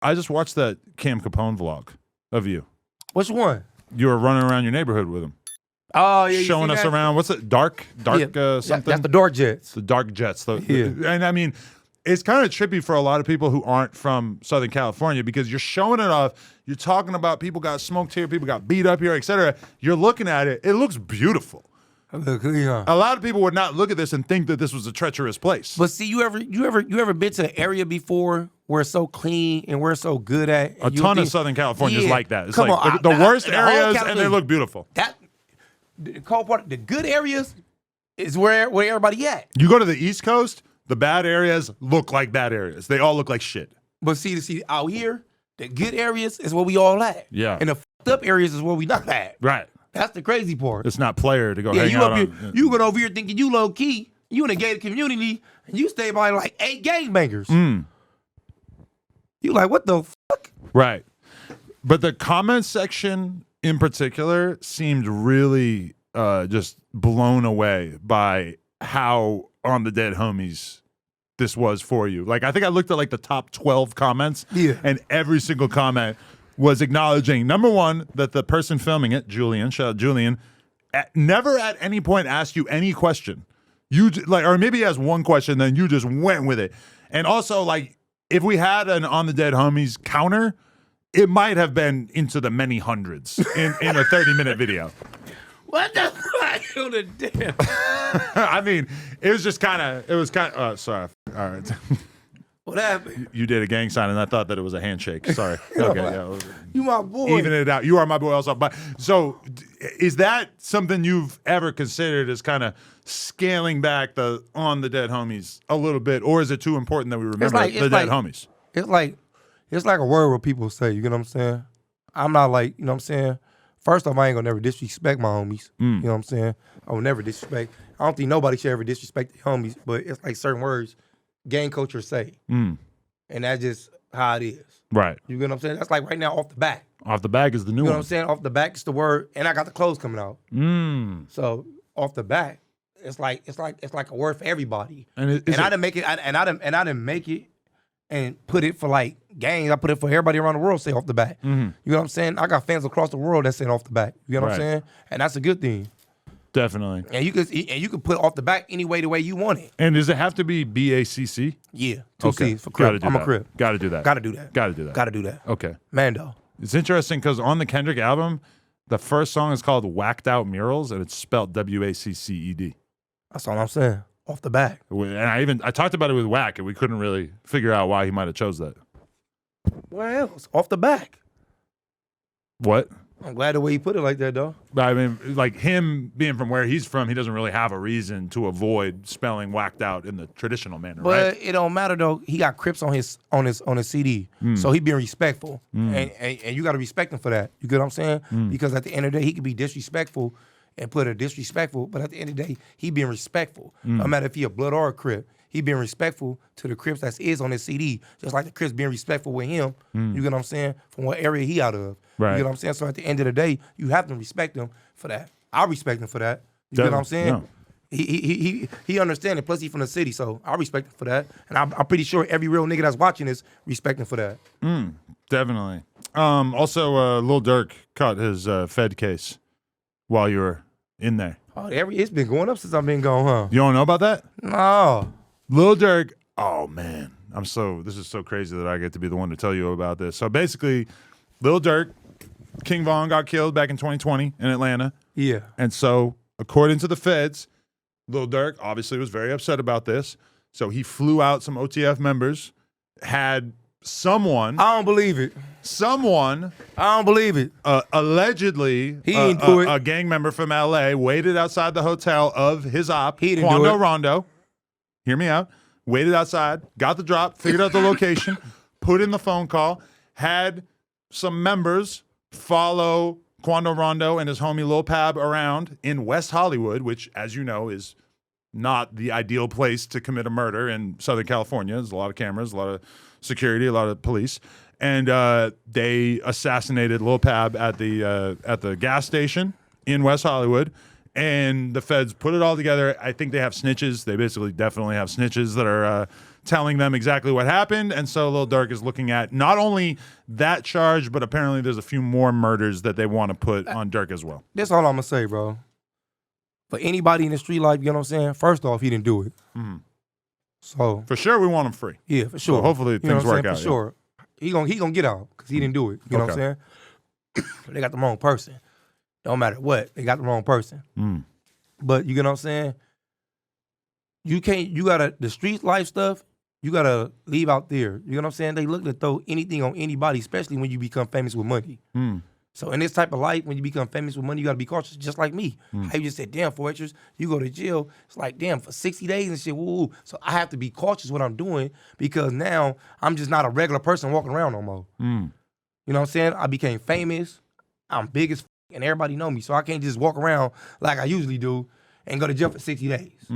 I just watched that Cam Capone vlog of you. Which one? You were running around your neighborhood with him. Oh, yeah. Showing us around. What's it? Dark something? That's the Dark Jets. The Dark Jets. And I mean, it's kind of trippy for a lot of people who aren't from Southern California because you're showing it off. You're talking about people got smoked here, people got beat up here, etc. You're looking at it. It looks beautiful. Yeah. A lot of people would not look at this and think that this was a treacherous place. But see, you ever been to an area before where it's so clean and where it's so good at? A ton of Southern California is like that. It's like the worst areas and they look beautiful. The good areas is where everybody at. You go to the East Coast, the bad areas look like bad areas. They all look like shit. But see out here, the good areas is where we all at. Yeah. And the fucked up areas is where we not at. Right. That's the crazy part. It's not player to go hang out on. You went over here thinking you low key. You in a gated community and you stay by like 8 gangbangers. You like, what the fuck? Right. But the comment section in particular seemed really just blown away by how on the dead homies this was for you. Like, I think I looked at like the top 12 comments, and every single comment was acknowledging, number one, that the person filming it, Julian, shout out Julian, never at any point asked you any question. You like, or maybe he has one question, then you just went with it. And also, like, if we had an on the dead homies counter, it might have been into the many hundreds in a 30-minute video. What the fuck on the damn? I mean, it was kind of, sorry. All right. What happened? You did a gang sign, and I thought that it was a handshake. Sorry. Okay, yeah. You my boy. Even it out. You are my boy also. But so is that something you've ever considered as kind of scaling back the on the dead homies a little bit, or is it too important that we remember the dead homies? It's like a word what people say, you know what I'm saying? I'm not like, you know what I'm saying? First off, I ain't gonna never disrespect my homies. You know what I'm saying? I will never disrespect. I don't think nobody should ever disrespect their homies, but it's like certain words gang culture say. And that's just how it is. Right. You get what I'm saying? That's like right now off the back. Off the back is the new one. You know what I'm saying? Off the back is the word, and I got the clothes coming out. So off the back, it's like a word for everybody. I didn't make it, and I didn't make it and put it for like gangs. I put it for everybody around the world. Say off the back. You know what I'm saying? I got fans across the world that say off the back. You know what I'm saying? And that's a good thing. Definitely. And you could put off the back any way the way you want it. And does it have to be BACC? Yeah, 2 C's for Crip. I'm a Crip. Got to do that. Got to do that. Got to do that. Got to do that. Okay. Mando. It's interesting because on the Kendrick album, the first song is called Whacked Out Murals, and it's spelled WACCED. That's all I'm saying. Off the back. And I talked about it with Wack, and we couldn't really figure out why he might have chose that. Where else? Off the back. What? I'm glad the way he put it like that, though. But I mean, like him being from where he's from, he doesn't really have a reason to avoid spelling whacked out in the traditional manner, right? But it don't matter though. He got Crips on his CD, so he being respectful, and you got to respect him for that. You get what I'm saying? Because at the end of the day, he could be disrespectful and put a disrespectful, but at the end of the day, he being respectful. No matter if he a Blood or a Crip, he being respectful to the Crips that is on his CD, just like the Crips being respectful with him. You get what I'm saying? From what area he out of. Right. You get what I'm saying? So at the end of the day, you have to respect him for that. I respect him for that. You get what I'm saying? Yeah. He understands it. Plus, he from the city, so I respect him for that. And I'm pretty sure every real nigga that's watching this respect him for that. Definitely. Also, Lil Durk caught his Fed case while you were in there. Oh, it's been going up since I've been gone, huh? You don't know about that? No. Lil Durk, oh man, this is so crazy that I get to be the one to tell you about this. So basically, Lil Durk, King Von got killed back in 2020 in Atlanta. Yeah. And so, according to the feds, Lil Durk obviously was very upset about this. So he flew out some OTF members, had someone. I don't believe it. Someone. I don't believe it. Allegedly, a gang member from LA waited outside the hotel of his op, Quando Rondo. Hear me out. Waited outside, got the drop, figured out the location, put in the phone call, had some members follow Quando Rondo and his homie Lil Pab around in West Hollywood, which, as you know, is not the ideal place to commit a murder in Southern California. There's a lot of cameras, a lot of security, a lot of police. And they assassinated Lil Pab at the gas station in West Hollywood. And the feds put it all together. I think they have snitches. They basically definitely have snitches that are telling them exactly what happened. And so Lil Durk is looking at not only that charge, but apparently there's a few more murders that they want to put on Durk as well. That's all I'm gonna say, bro. For anybody in the street life, you know what I'm saying? First off, he didn't do it. So For sure, we want him free. yeah, for sure. So hopefully you know things what I'm work saying? out. For sure. He gonna get out because he didn't do it. You know what I'm saying? They got the wrong person. Don't matter what, they got the wrong person. But you get what I'm saying? You gotta, the street life stuff, you gotta leave out there. You know what I'm saying? They look to throw anything on anybody, especially when you become famous with money. So in this type of life, when you become famous with money, you gotta be cautious, just like me. How you just said, damn, for extras, you go to jail, it's like, damn, for 60 days and shit, woo. So I have to be cautious what I'm doing because now I'm just not a regular person walking around no more. You know what I'm saying? I became famous, I'm big as and everybody know me, so I can't just walk around like I usually do and go to jail for 60 days.